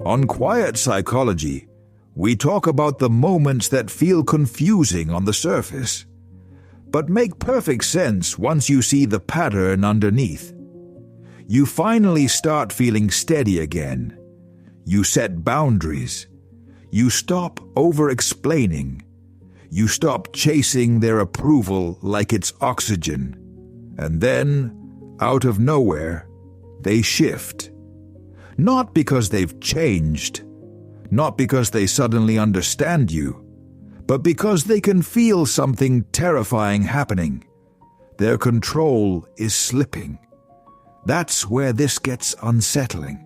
On Quiet Psychology, we talk about the moments that feel confusing on the surface, but make perfect sense once you see the pattern underneath. You finally start feeling steady again. You set boundaries. You stop over-explaining. You stop chasing their approval like it's oxygen. And then, out of nowhere, they shift. Not because they've changed, not because they suddenly understand you, but because they can feel something terrifying happening. Their control is slipping. That's where this gets unsettling.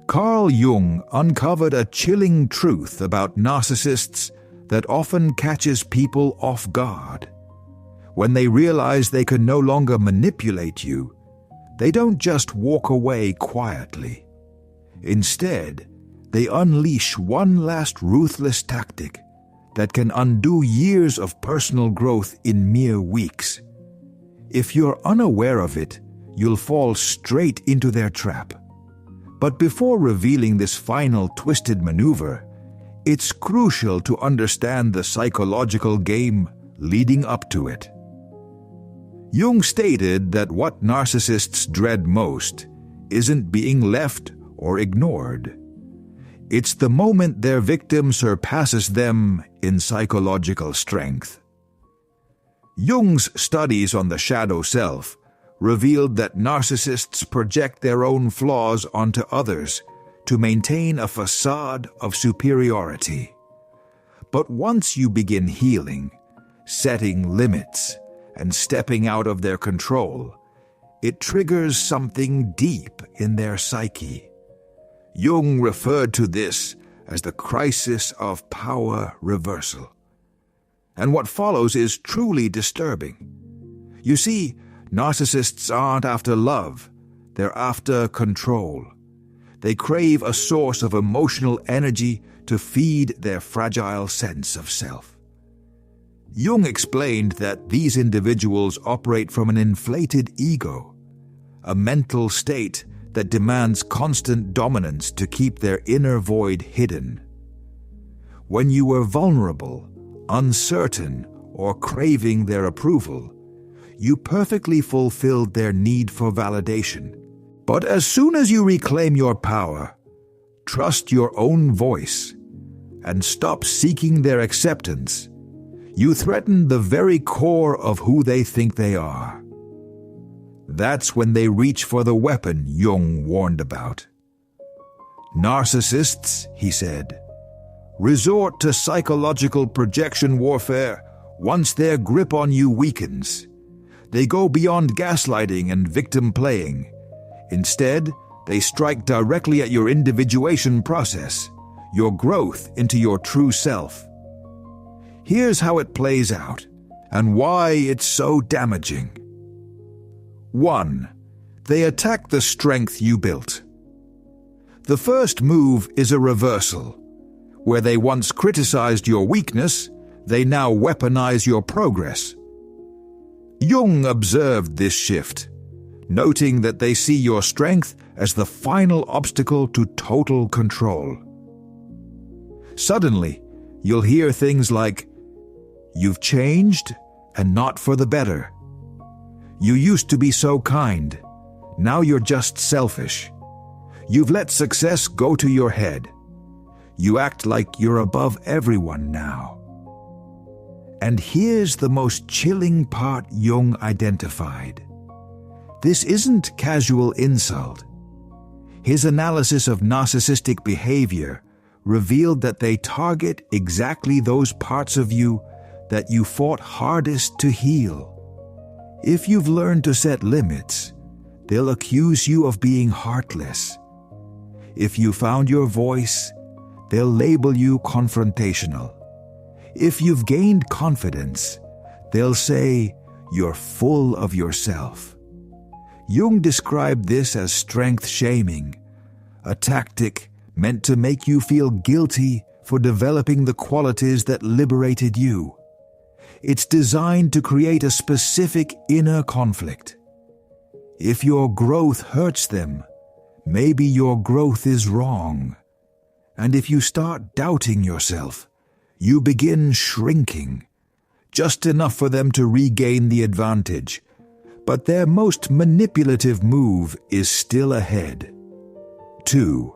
Carl Jung uncovered a chilling truth about narcissists that often catches people off guard. When they realize they can no longer manipulate you, they don't just walk away quietly. Instead, they unleash one last ruthless tactic that can undo years of personal growth in mere weeks. If you're unaware of it, you'll fall straight into their trap. But before revealing this final twisted maneuver, it's crucial to understand the psychological game leading up to it. Jung stated that what narcissists dread most isn't being left or ignored. It's the moment their victim surpasses them in psychological strength. Jung's studies on the shadow self revealed that narcissists project their own flaws onto others to maintain a facade of superiority. But once you begin healing, setting limits, and stepping out of their control, it triggers something deep in their psyche. Jung referred to this as the crisis of power reversal. And what follows is truly disturbing. You see, narcissists aren't after love, they're after control. They crave a source of emotional energy to feed their fragile sense of self. Jung explained that these individuals operate from an inflated ego, a mental state that demands constant dominance to keep their inner void hidden. When you were vulnerable, uncertain, or craving their approval, you perfectly fulfilled their need for validation. But as soon as you reclaim your power, trust your own voice, and stop seeking their acceptance, you threaten the very core of who they think they are. That's when they reach for the weapon Jung warned about. Narcissists, he said, resort to psychological projection warfare once their grip on you weakens. They go beyond gaslighting and victim playing. Instead, they strike directly at your individuation process, your growth into your true self. Here's how it plays out, and why it's so damaging. 1. They attack the strength you built. The first move is a reversal. Where they once criticized your weakness, they now weaponize your progress. Jung observed this shift, noting that they see your strength as the final obstacle to total control. Suddenly, you'll hear things like, "You've changed, and not for the better. You used to be so kind. Now you're just selfish. You've let success go to your head. You act like you're above everyone now." And here's the most chilling part Jung identified. This isn't casual insult. His analysis of narcissistic behavior revealed that they target exactly those parts of you that you fought hardest to heal. If you've learned to set limits, they'll accuse you of being heartless. If you found your voice, they'll label you confrontational. If you've gained confidence, they'll say you're full of yourself. Jung described this as strength shaming, a tactic meant to make you feel guilty for developing the qualities that liberated you. It's designed to create a specific inner conflict. If your growth hurts them, maybe your growth is wrong. And if you start doubting yourself, you begin shrinking, just enough for them to regain the advantage. But their most manipulative move is still ahead. 2.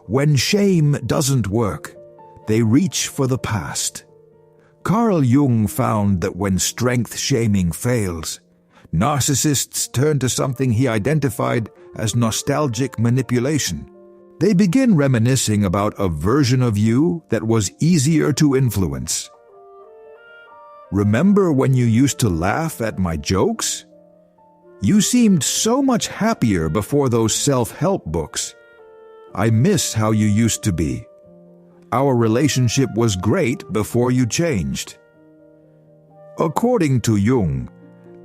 When shame doesn't work, they reach for the past. Carl Jung found that when strength shaming fails, narcissists turn to something he identified as nostalgic manipulation. They begin reminiscing about a version of you that was easier to influence. Remember when you used to laugh at my jokes? You seemed so much happier before those self-help books. I miss how you used to be. Our relationship was great before you changed. According to Jung,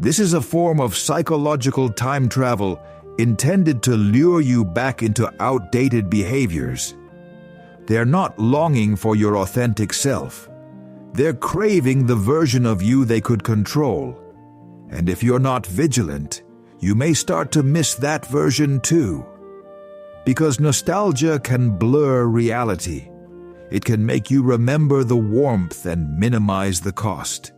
this is a form of psychological time travel intended to lure you back into outdated behaviors. They're not longing for your authentic self. They're craving the version of you they could control. And if you're not vigilant, you may start to miss that version too. Because nostalgia can blur reality. It can make you remember the warmth and minimize the cost.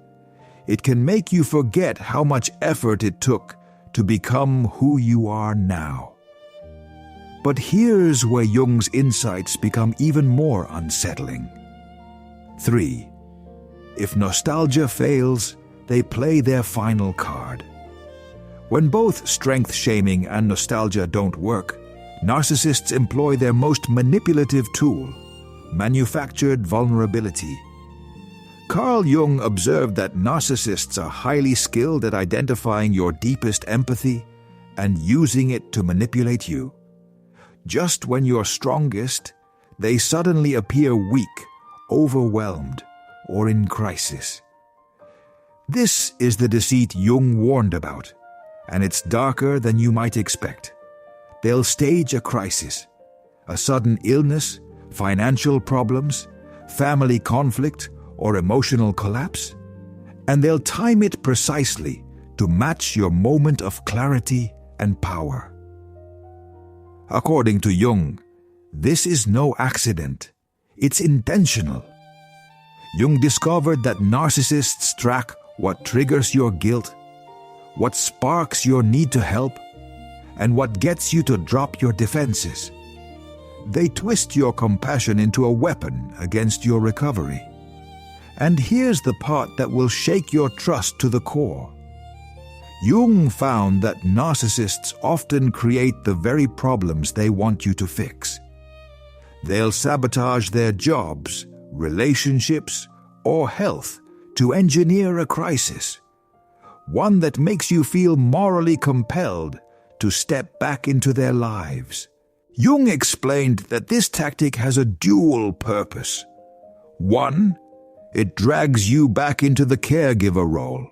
It can make you forget how much effort it took to become who you are now. But here's where Jung's insights become even more unsettling. 3. If nostalgia fails, they play their final card. When both strength-shaming and nostalgia don't work, narcissists employ their most manipulative tool, manufactured vulnerability. Carl Jung observed that narcissists are highly skilled at identifying your deepest empathy and using it to manipulate you. Just when you're strongest, they suddenly appear weak, overwhelmed, or in crisis. This is the deceit Jung warned about, and it's darker than you might expect. They'll stage a crisis, a sudden illness, financial problems, family conflict, or emotional collapse, and they'll time it precisely to match your moment of clarity and power. According to Jung, this is no accident. It's intentional. Jung discovered that narcissists track what triggers your guilt, what sparks your need to help, and what gets you to drop your defenses. They twist your compassion into a weapon against your recovery. And here's the part that will shake your trust to the core. Jung found that narcissists often create the very problems they want you to fix. They'll sabotage their jobs, relationships, or health to engineer a crisis, one that makes you feel morally compelled to step back into their lives. Jung explained that this tactic has a dual purpose. 1, it drags you back into the caregiver role.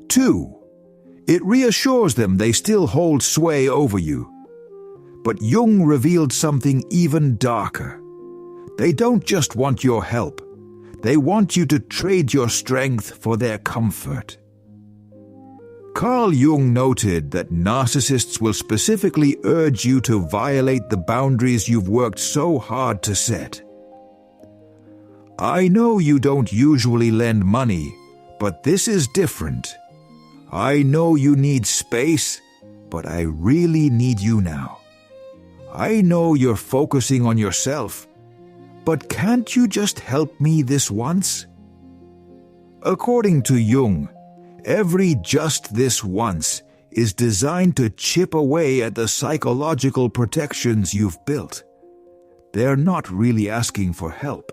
2, it reassures them they still hold sway over you. But Jung revealed something even darker. They don't just want your help. They want you to trade your strength for their comfort. Carl Jung noted that narcissists will specifically urge you to violate the boundaries you've worked so hard to set. I know you don't usually lend money, but this is different. I know you need space, but I really need you now. I know you're focusing on yourself, but can't you just help me this once? According to Jung, every just this once is designed to chip away at the psychological protections you've built. They're not really asking for help.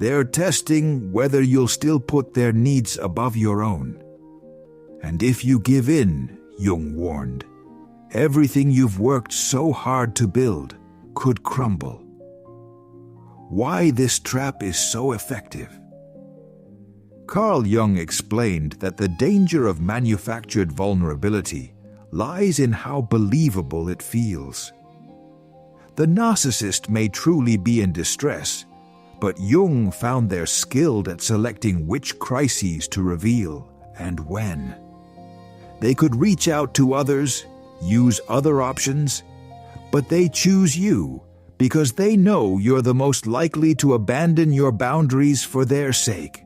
They're testing whether you'll still put their needs above your own. And if you give in, Jung warned, everything you've worked so hard to build could crumble. Why this trap is so effective? Carl Jung explained that the danger of manufactured vulnerability lies in how believable it feels. The narcissist may truly be in distress, but Jung found they're skilled at selecting which crises to reveal and when. They could reach out to others, use other options, but they choose you because they know you're the most likely to abandon your boundaries for their sake.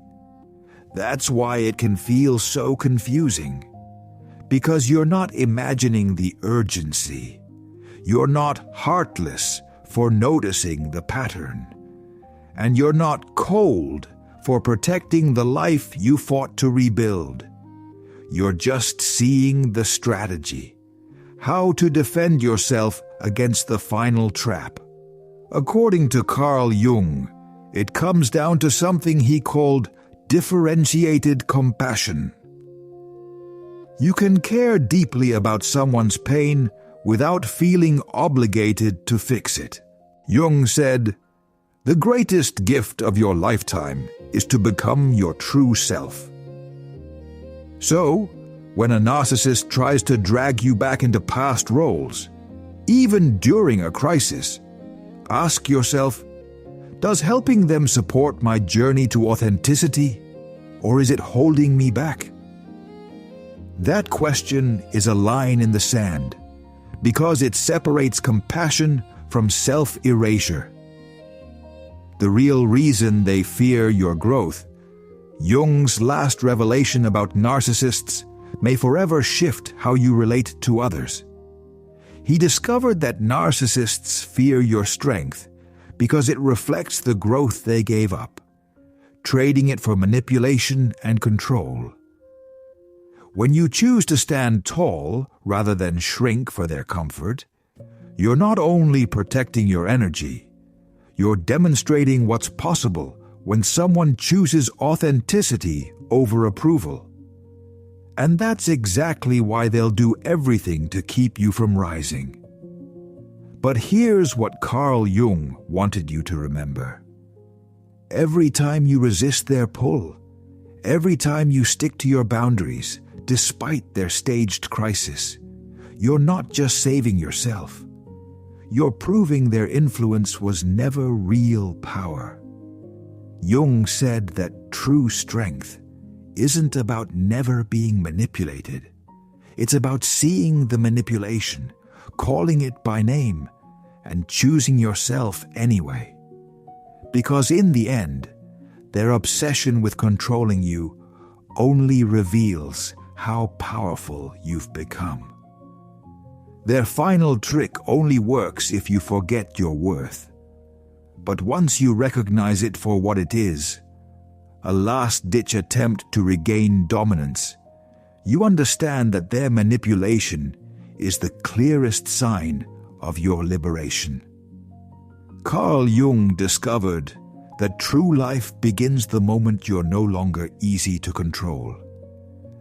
That's why it can feel so confusing. Because you're not imagining the urgency. You're not heartless for noticing the pattern. And you're not cold for protecting the life you fought to rebuild. You're just seeing the strategy. How to defend yourself against the final trap. According to Carl Jung, it comes down to something he called differentiated compassion. You can care deeply about someone's pain without feeling obligated to fix it. Jung said, "The greatest gift of your lifetime is to become your true self." So, when a narcissist tries to drag you back into past roles, even during a crisis, ask yourself, does helping them support my journey to authenticity, or is it holding me back? That question is a line in the sand, because it separates compassion from self-erasure. The real reason they fear your growth, Jung's last revelation about narcissists, may forever shift how you relate to others. He discovered that narcissists fear your strength because it reflects the growth they gave up, trading it for manipulation and control. When you choose to stand tall rather than shrink for their comfort, you're not only protecting your energy, you're demonstrating what's possible when someone chooses authenticity over approval. And that's exactly why they'll do everything to keep you from rising. But here's what Carl Jung wanted you to remember. Every time you resist their pull, every time you stick to your boundaries, despite their staged crisis, you're not just saving yourself. You're proving their influence was never real power. Jung said that true strength isn't about never being manipulated. It's about seeing the manipulation, calling it by name, and choosing yourself anyway. Because in the end, their obsession with controlling you only reveals how powerful you've become. Their final trick only works if you forget your worth. But once you recognize it for what it is, a last-ditch attempt to regain dominance, you understand that their manipulation is the clearest sign of your liberation. Carl Jung discovered that true life begins the moment you're no longer easy to control.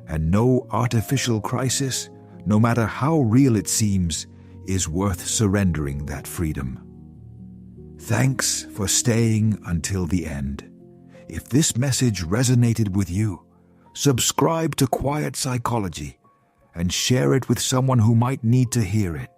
And no artificial crisis, no matter how real it seems, is worth surrendering that freedom. Thanks for staying until the end. If this message resonated with you, subscribe to Quiet Psychology and share it with someone who might need to hear it.